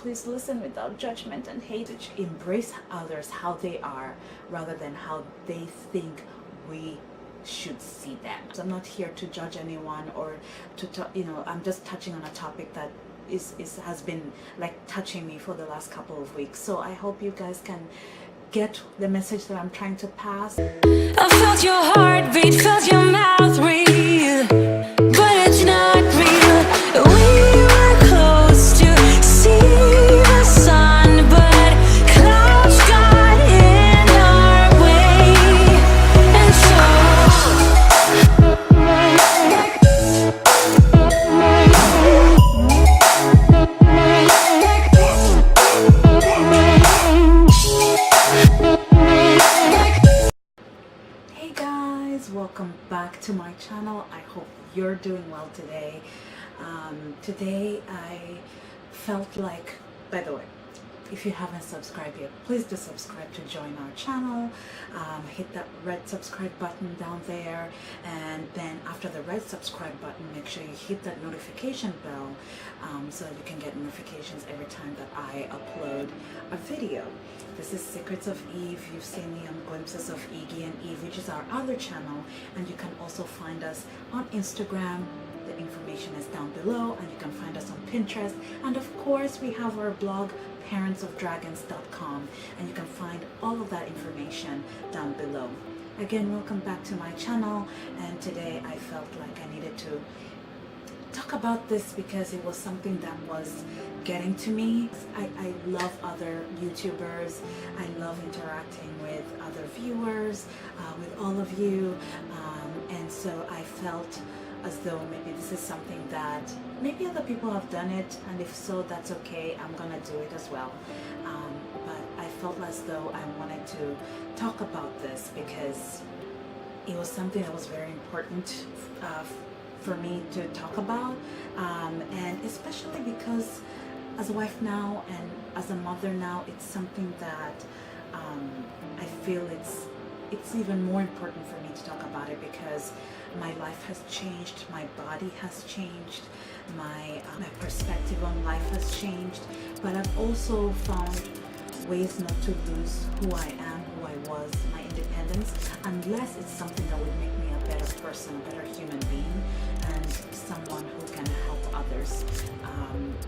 please listen without judgment and hate. Embrace others how they are rather than how they think we should see them. So I'm not here to judge anyone or to I'm just touching on a topic that has been like touching me for the last couple of weeks. So I hope you guys can get the message that I'm trying to pass. I felt your heartbeat, felt your mouth breathe, but it's not real. We were close to see the sun, but clouds got in our way, and Hey guys, welcome back to my channel. I hope you're doing well today. Today I felt like, by the way, if you haven't subscribed yet, please do subscribe to join our channel. Hit that red subscribe button down there, and then after the red subscribe button, make sure you hit that notification bell so that you can get notifications every time that I upload a video. This is Secrets of Eve. You've seen me on Glimpses of Iggy and Eve, which is our other channel, and you can also find us on Instagram. The information is down below, and you can find us on Pinterest, and of course we have our blog parentsofdragons.com, and you can find all of that information down below. Again, welcome back to my channel, and today I felt like I needed to talk about this because it was something that was getting to me. I love other YouTubers. I love interacting with other viewers, with all of you, and so I felt as though maybe this is something that maybe other people have done it, and if so, that's okay. I'm gonna do it as well. But I felt as though I wanted to talk about this because it was something that was very important for me to talk about, and especially because as a wife now and as a mother now, it's something that I feel it's even more important for me to talk about it because my life has changed, my body has changed, my perspective on life has changed, but I've also found ways not to lose who I am, who I was, my independence, unless it's something that would make me a better person, a better human being, and someone who can help others,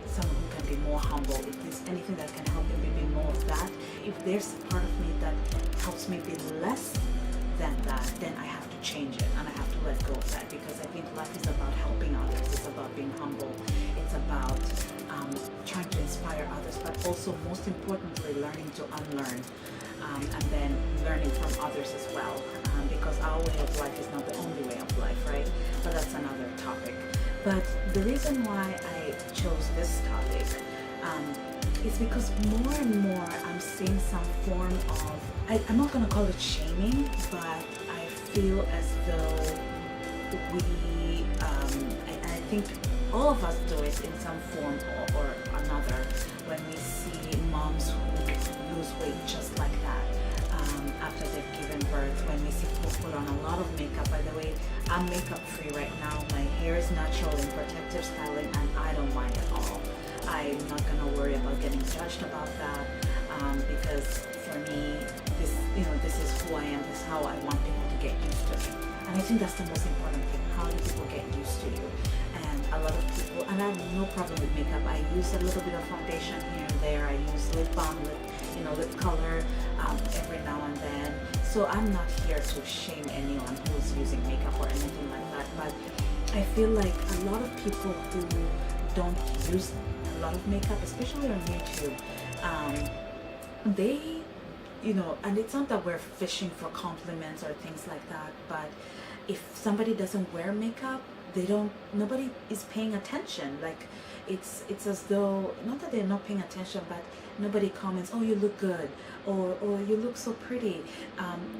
someone who can be more humble. If there's anything that can help me be more of that, if there's a part of me that helps me be less than that, then I have to change it and I have to let go of that, because I think life is about helping others, it's about being humble, it's about trying to inspire others, but also most importantly learning to unlearn, and then learning from others as well, because our way of life is not the only way of life, right? But that's another topic. But the reason why I chose this topic is because more and more I'm seeing some form of, I'm not going to call it shaming, but I feel as though we, I think all of us do it in some form or another, when we see moms who lose weight just like that after they've given birth, when we see people put on a lot of makeup. By the way, I'm makeup free right now. My hair is natural and protective styling, and I don't mind at all. I'm not going to worry about getting judged about that, because for me, this is who I am, this is how I want people to get used to me. And I think that's the most important thing. How do people get used to you? And a lot of people, and I have no problem with makeup. I use a little bit of foundation here and there. I use lip balm, lip color every now and then. So I'm not here to shame anyone who's using makeup or anything like that. But I feel like a lot of people who don't use a lot of makeup, especially on YouTube, they, and it's not that we're fishing for compliments or things like that, but if somebody doesn't wear makeup, nobody is paying attention. Like it's as though, not that they're not paying attention, but nobody comments, oh, you look good, or you look so pretty.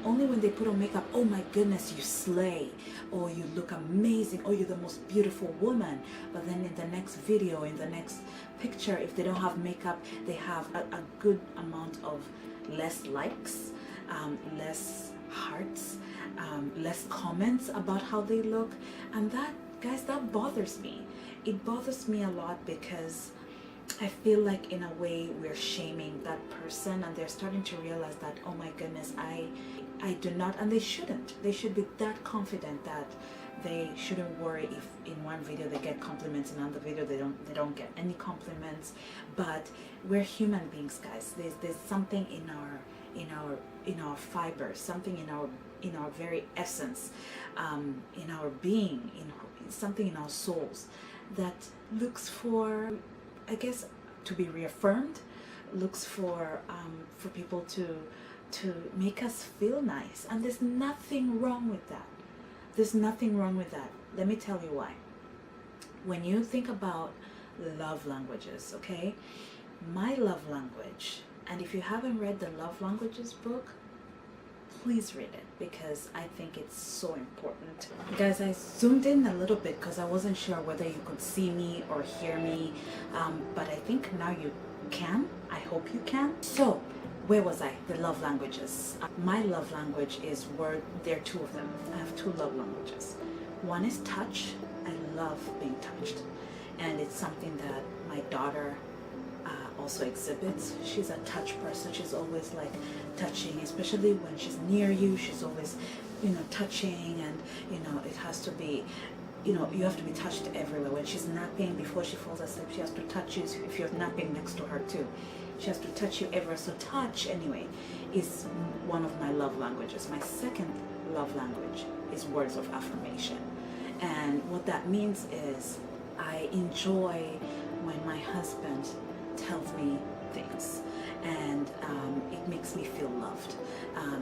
Only when they put on makeup, oh my goodness, you slay, or you look amazing, or you're the most beautiful woman. But then in the next video, in the next picture, if they don't have makeup, they have a good amount of less likes, less hearts, less comments about how they look. And that, guys, that bothers me. It bothers me a lot because I feel like in a way we're shaming that person, and they're starting to realize that, oh my goodness, I do not, and they shouldn't. They should be that confident that they shouldn't worry if in one video they get compliments and another video they don't get any compliments. But we're human beings, guys. There's something in our fibers, something in our very essence, in our being, in something in our souls that looks for, I guess, to be reaffirmed, looks for people to make us feel nice. And there's nothing wrong with that. There's nothing wrong with that. Let me tell you why. When you think about love languages, okay, my love language, and if you haven't read the Love Languages book, please read it, because I think it's so important. Guys, I zoomed in a little bit because I wasn't sure whether you could see me or hear me, but I think now you can. I hope you can. So where was I? The love languages. My love language is word. There are two of them. I have two love languages. One is touch. I love being touched, and it's something that my daughter also exhibits. She's a touch person. She's always like touching, especially when she's near you. She's always, touching, and it has to be, you have to be touched everywhere. When she's napping, before she falls asleep, she has to touch you. If you're napping next to her too, she has to touch you everywhere. So touch, anyway, is one of my love languages. My second love language is words of affirmation, and what that means is I enjoy when my husband tells me things, and it makes me feel loved.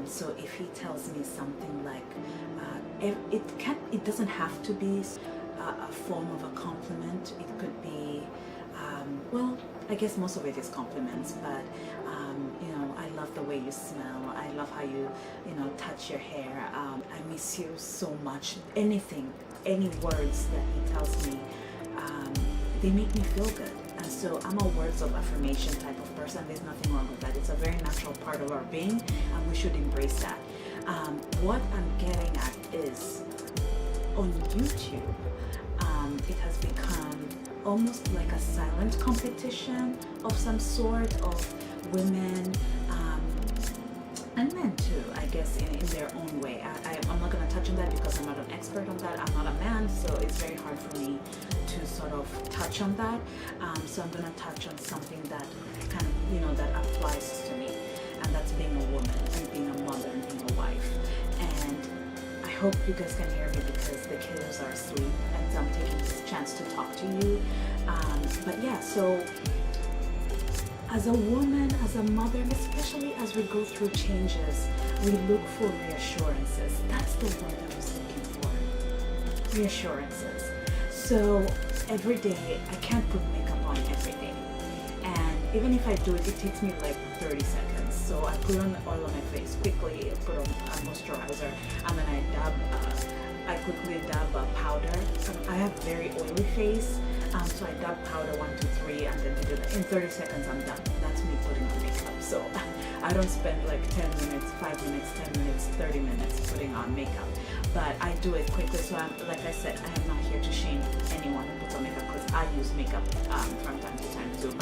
So if he tells me something like, it doesn't have to be a form of a compliment. It could be, well, I guess most of it is compliments, but I love the way you smell. I love how you, touch your hair. I miss you so much. Anything, any words that he tells me, they make me feel good. And so I'm a words of affirmation type of person. There's nothing wrong with that. It's a very natural part of our being, and we should embrace that. What I'm getting at is, on YouTube, it has become almost like a silent competition of some sort of women, and men too, I guess, in their own way. I'm not going to touch on that because I'm not an expert on that. I'm not a man, so it's very hard for me to sort of touch on that. So I'm going to touch on something that kind of, that applies to me, and that's being a woman and being a mother and being a wife. And I hope you guys can hear me because the kiddos are asleep, and so I'm taking this chance to talk to you. But yeah, so as a woman, as a mother, and especially as we go through changes, we look for reassurances. That's the word I was looking for. Reassurances. So every day, I can't put makeup on every day. And even if I do it, it takes me like 30 seconds. So I put on oil on my face quickly, I put on a moisturizer, and then I quickly dab a powder. I have very oily face, so I dab powder 1, 2, 3, and then in 30 seconds I'm done. That's me putting on makeup. So I don't spend like 10 minutes, 5 minutes, 10 minutes, 30 minutes putting on makeup, but I do it quickly. So like I said, I am not here to shame anyone who puts on makeup, because I use makeup from time to time too.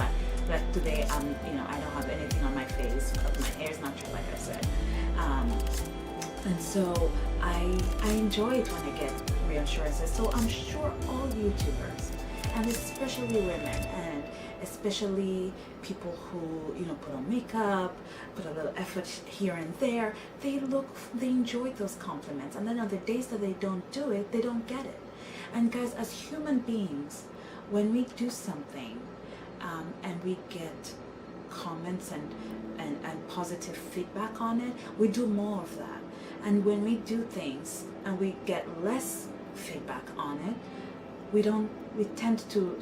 But today, I don't have anything on my face. My hair is natural, like I said. And so I enjoy it when I get reassurances. So I'm sure all YouTubers, and especially women, and especially people who put on makeup, put a little effort here and there, they enjoy those compliments. And then on the days that they don't do it, they don't get it. And guys, as human beings, when we do something and we get comments and positive feedback on it, we do more of that. And when we do things and we get less feedback on it, we tend to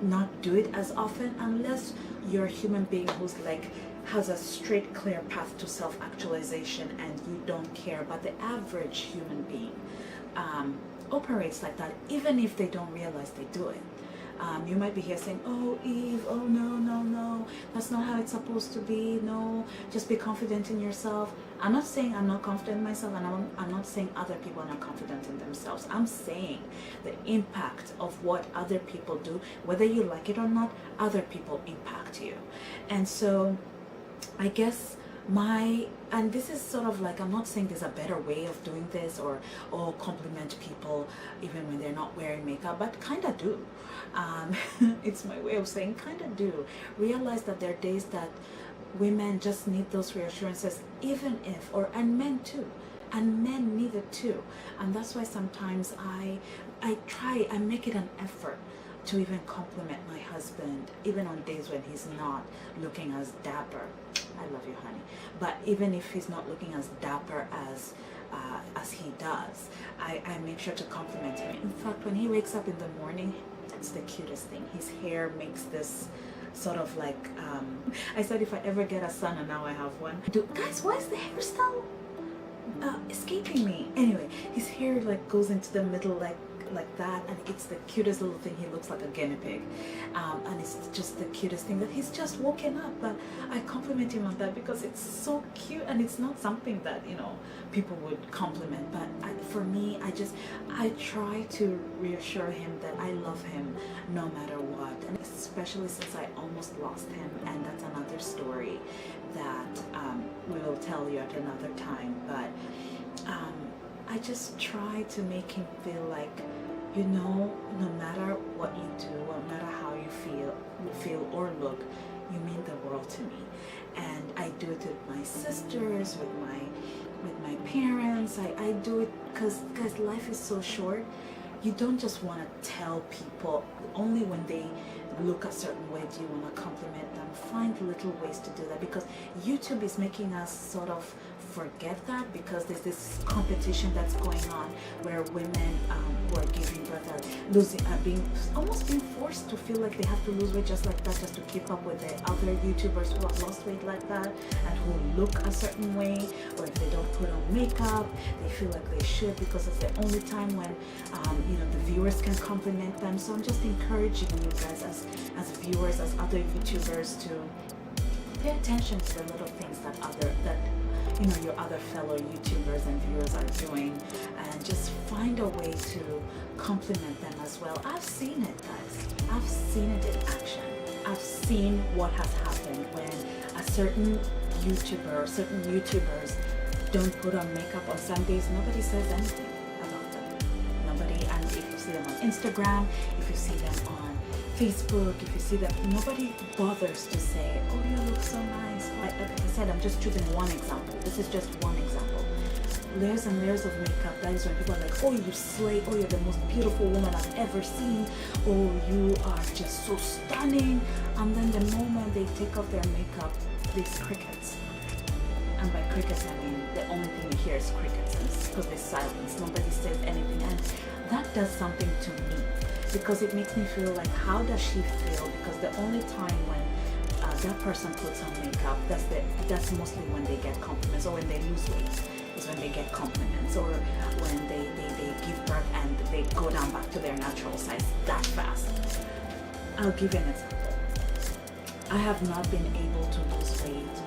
not do it as often, unless you're a human being who's like has a straight, clear path to self-actualization and you don't care. But the average human being operates like that, even if they don't realize they do it. You might be here saying, oh, Eve, oh, no, that's that's not how it's supposed to be. No, just be confident in yourself. I'm not saying I'm not confident in myself, and I'm not saying other people are not confident in themselves. I'm saying the impact of what other people do, whether you like it or not, other people impact you. And so I guess and this is sort of like, I'm not saying there's a better way of doing this, or compliment people even when they're not wearing makeup, but kind of do. It's my way of saying kind of do. Realize that there are days that women just need those reassurances, even if, and men too, and men need it too. And that's why sometimes I make it an effort to even compliment my husband, even on days when he's not looking as dapper. I love you, honey. But even if he's not looking as dapper as he does, I make sure to compliment him. In fact, when he wakes up in the morning, it's the cutest thing. His hair makes this sort of like, I said if I ever get a son, and now I have one. Guys, why is the hairstyle escaping me? Anyway, his hair like goes into the middle like that, and it's the cutest little thing. He looks like a guinea pig, and it's just the cutest thing that he's just woken up. But I compliment him on that because it's so cute, and it's not something that, you know, people would compliment. But for me, I try to reassure him that I love him no matter what, and especially since I almost lost him, and that's another story that we will tell you at another time. But I just try to make him feel like, you know, no matter what you do, no matter how you feel or look, you mean the world to me. And I do it with my sisters, with my parents. I do it because, guys, life is so short. You don't just want to tell people. Only when they look a certain way do you want to compliment them. Find little ways to do that, because YouTube is making us sort of forget that, because there's this competition that's going on where women who are giving birth are almost being forced to feel like they have to lose weight just like that, just to keep up with the other YouTubers who have lost weight like that and who look a certain way, or if they don't put on makeup they feel like they should, because it's the only time when you know, the viewers can compliment them. So I'm just encouraging you guys as viewers, as other YouTubers, to pay attention to the little things that you know, your other fellow YouTubers and viewers are doing, and just find a way to compliment them as well. I've seen it, guys. I've seen it in action. I've seen what has happened when certain YouTubers don't put on makeup on Sundays. Nobody says anything about them. Nobody. And if you see them on Instagram, if you see them on Facebook, if you see them, nobody bothers to say, oh, you look so nice. Like I said, I'm just choosing one example. This is just one example. Layers and layers of makeup. That is when people are like, oh, you slay. Oh, you're the most beautiful woman I've ever seen. Oh, you are just so stunning. And then the moment they take off their makeup, there's crickets. And by crickets, I mean the only thing you hear is crickets, because there's silence. Nobody says anything. And that does something to me, because it makes me feel like, how does she feel? Because the only time when that person puts on makeup, that's mostly when they get compliments, or when they lose weight is when they get compliments, or when they give birth and they go down back to their natural size that fast. I'll give you an example. I have not been able to lose weight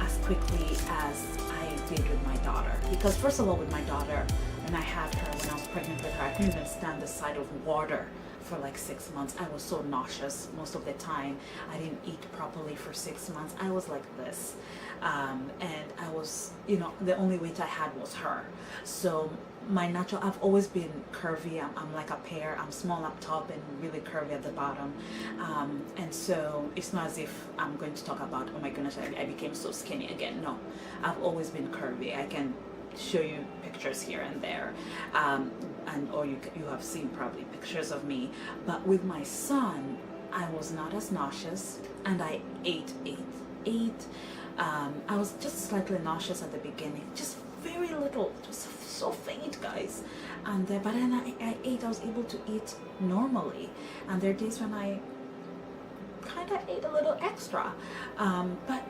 as quickly as I did with my daughter, because first of all, with my daughter, when I had her, when I was pregnant with her, I couldn't even stand the sight of water for like 6 months. I was so nauseous most of the time. I didn't eat properly for 6 months. I was like this, and I was, you know, the only weight I had was her. So my natural, I've always been curvy. I'm like a pear. I'm small up top and really curvy at the bottom, and so it's not as if I'm going to talk about, oh my goodness, I became so skinny again. No, I've always been curvy. I can show you pictures here and there, or you have seen probably pictures of me. But with my son, I was not as nauseous, and I ate. I was just slightly nauseous at the beginning, just very little, just so faint, guys. And but then I ate. I was able to eat normally, and there are days when I kind of ate a little extra. But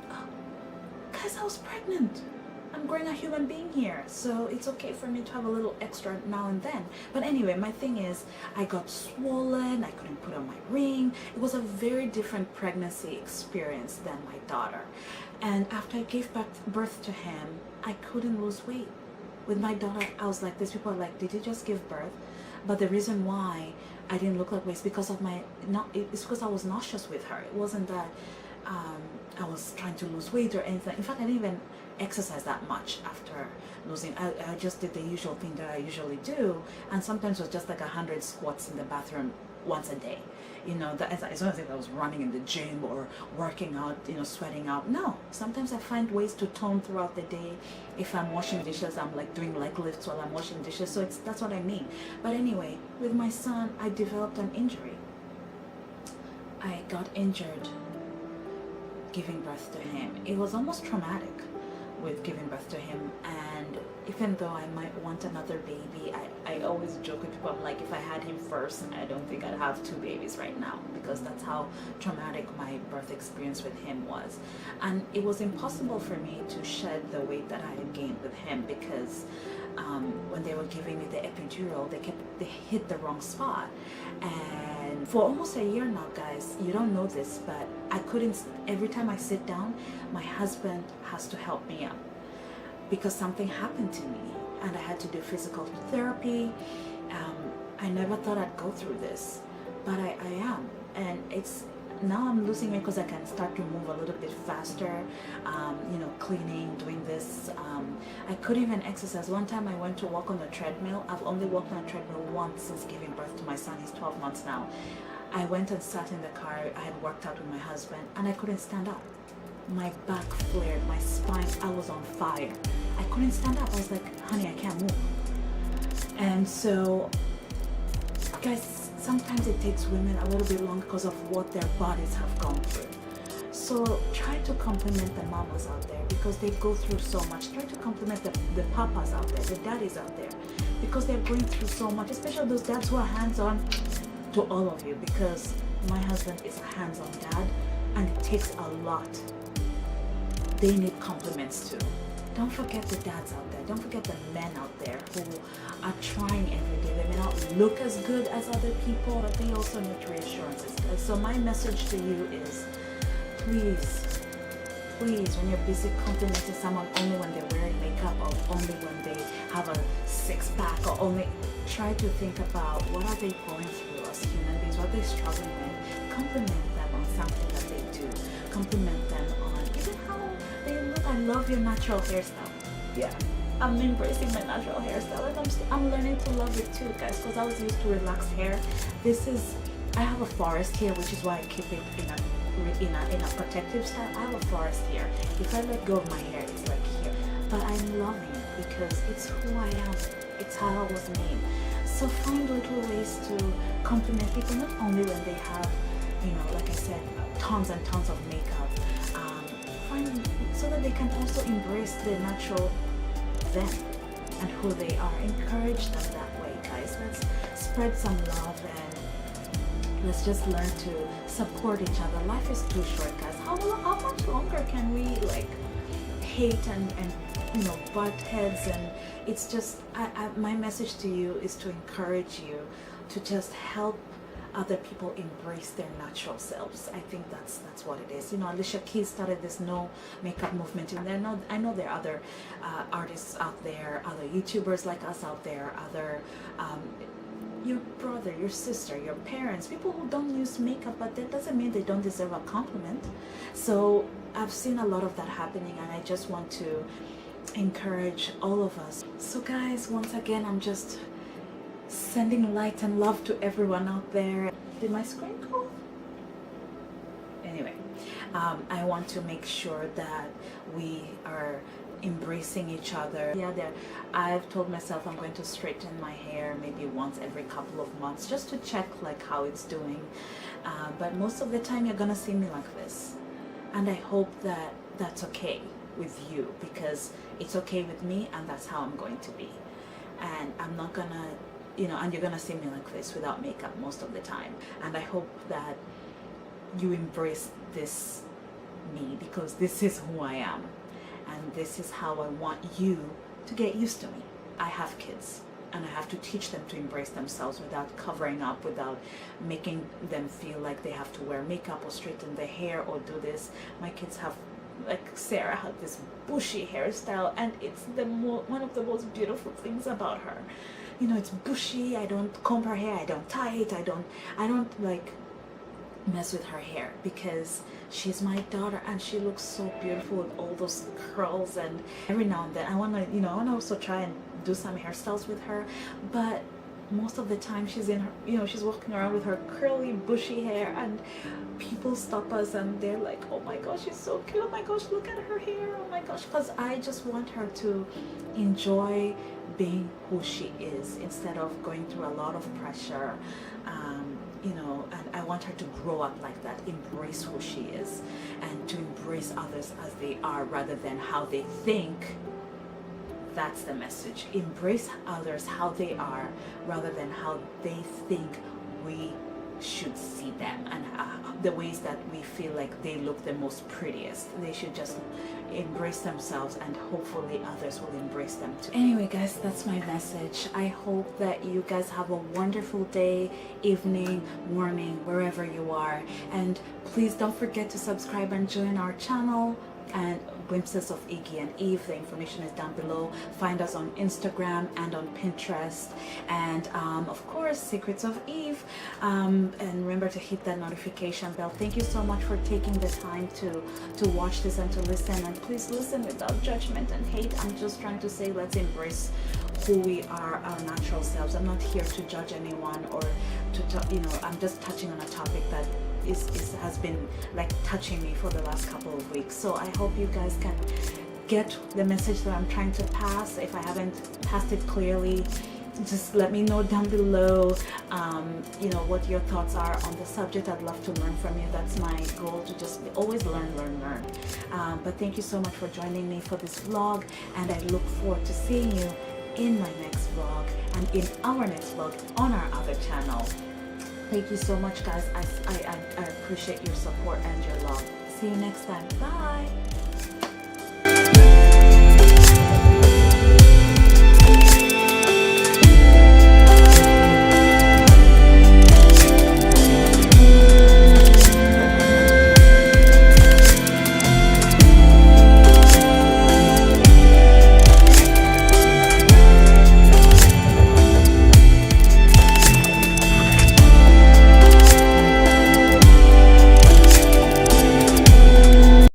guys, I was pregnant. I'm growing a human being here, so it's okay for me to have a little extra now and then. But anyway, my thing is, I got swollen, I couldn't put on my ring. It was a very different pregnancy experience than my daughter. And after I gave birth to him, I couldn't lose weight. With my daughter, I was like, these people are like, did you just give birth? But the reason why I didn't look like this because of it's because I was nauseous with her. It wasn't that I was trying to lose weight or anything. In fact, I didn't even exercise that much after losing. I just did the usual thing that I usually do, and sometimes it was just like 100 squats in the bathroom once a day. You know, it's not as if I was running in the gym or working out, you know, sweating out. No, sometimes I find ways to tone throughout the day. If I'm washing dishes, I'm like doing leg lifts while I'm washing dishes. So that's what I mean. But anyway, with my son, I developed an injury. I got injured giving birth to him. It was almost traumatic with giving birth to him, and even though I might want another baby, I always joke with people, I'm like, if I had him first, I don't think I'd have 2 babies right now, because that's how traumatic my birth experience with him was. And it was impossible for me to shed the weight that I had gained with him, because when they were giving me the epidural, they hit the wrong spot. And for almost a year now, guys, you don't know this, but I couldn't, every time I sit down, my husband has to help me up because something happened to me and I had to do physical therapy. I never thought I'd go through this, but I am. And now I'm losing weight because I can start to move a little bit faster, you know, cleaning, doing this. I couldn't even exercise. One time I went to walk on a treadmill. I've only walked on a treadmill once since giving birth to my son. He's 12 months now. I went and sat in the car. I had worked out with my husband and I couldn't stand up. My back flared, my spine, I was on fire. I couldn't stand up. I was like, honey, I can't move. And so, guys, sometimes it takes women a little bit long because of what their bodies have gone through. So try to compliment the mamas out there because they go through so much. Try to compliment the papas out there, the daddies out there, because they're going through so much, especially those dads who are hands-on. To all of you, because my husband is a hands-on dad and it takes a lot. They need compliments too. Don't forget the dads out there. Don't forget the men out there who are trying every day. They may not look as good as other people, but they also need reassurances. So my message to you is, please, when you're busy complimenting someone only when they're wearing makeup or only when they have a six-pack, or only try to think about what are they going through as human beings, what are they struggling with. Compliment them on something that they do. Compliment them on even how they look. I love your natural hairstyle. Yeah, I'm embracing my natural hairstyle and I'm learning to love it too, guys, because I was used to relaxed hair. I have a forest here, which is why I keep it in a protective style. I have a forest here. If I let go of my hair, it's like here. But I'm loving it because it's who I am. It's how I was made. So find little ways to compliment people, not only when they have, you know, like I said, tons and tons of makeup. So that they can also embrace the natural them and who they are. Encourage them that way, guys. Let's spread some love and let's just learn to support each other. Life is too short, guys. How much longer can we like hate and you know, butt heads? And it's just my message to you is to encourage you to just help other people embrace their natural selves. I think that's what it is. You know, Alicia Keys started this no makeup movement, and I know there are other artists out there, other YouTubers like us out there, other your brother, your sister, your parents, people who don't use makeup, but that doesn't mean they don't deserve a compliment. So I've seen a lot of that happening, and I just want to encourage all of us. So guys, once again, I'm just sending light and love to everyone out there. Did my screen go? Anyway, I want to make sure that we are embracing each other. Yeah, I've told myself I'm going to straighten my hair maybe once every couple of months just to check like how it's doing. But most of the time you're gonna see me like this. And I hope that that's okay with you, because it's okay with me and that's how I'm going to be. And I'm not gonna, you know, and you're gonna see me like this without makeup most of the time. And I hope that you embrace this me, because this is who I am. and this is how I want you to get used to me. I have kids, and I have to teach them to embrace themselves without covering up, without making them feel like they have to wear makeup or straighten their hair or do this. My kids have, like Sarah had this bushy hairstyle, and it's one of the most beautiful things about her. You know, it's bushy. I don't comb her hair, I don't tie it, I don't like mess with her hair, because she's my daughter and she looks so beautiful with all those curls. And every now and then I want to, I want to also try and do some hairstyles with her, but most of the time she's in her, she's walking around with her curly bushy hair, and people stop us and they're like, oh my gosh, she's so cute, oh my gosh, look at her hair, oh my gosh, because I just want her to enjoy being who she is instead of going through a lot of pressure. And I want her to grow up like that, embrace who she is, and to embrace others as they are rather than how they think. That's the message. Embrace others how they are rather than how they think we should see them, and the ways that we feel like they look the most prettiest. They should just embrace themselves, and hopefully others will embrace them too. Anyway guys, that's my message. I hope that you guys have a wonderful day, evening, morning, wherever you are, and please don't forget to subscribe and join our channel and Glimpses of Iggy and Eve. The information is down below. Find us on Instagram and on Pinterest, and of course Secrets of Eve, and remember to hit that notification bell. Thank you so much for taking the time to watch this and to listen, and please listen without judgment and hate. I'm just trying to say, let's embrace who we are, our natural selves. I'm not here to judge anyone or to I'm just touching on a topic that has been like touching me for the last couple of weeks. So I hope you guys can get the message that I'm trying to pass. If I haven't passed it clearly, just let me know down below what your thoughts are on the subject. I'd love to learn from you. That's my goal, to just always learn. But thank you so much for joining me for this vlog, and I look forward to seeing you in my next vlog and in our next vlog on our other channel. Thank you so much guys. I appreciate your support and your love. See you next time. Bye.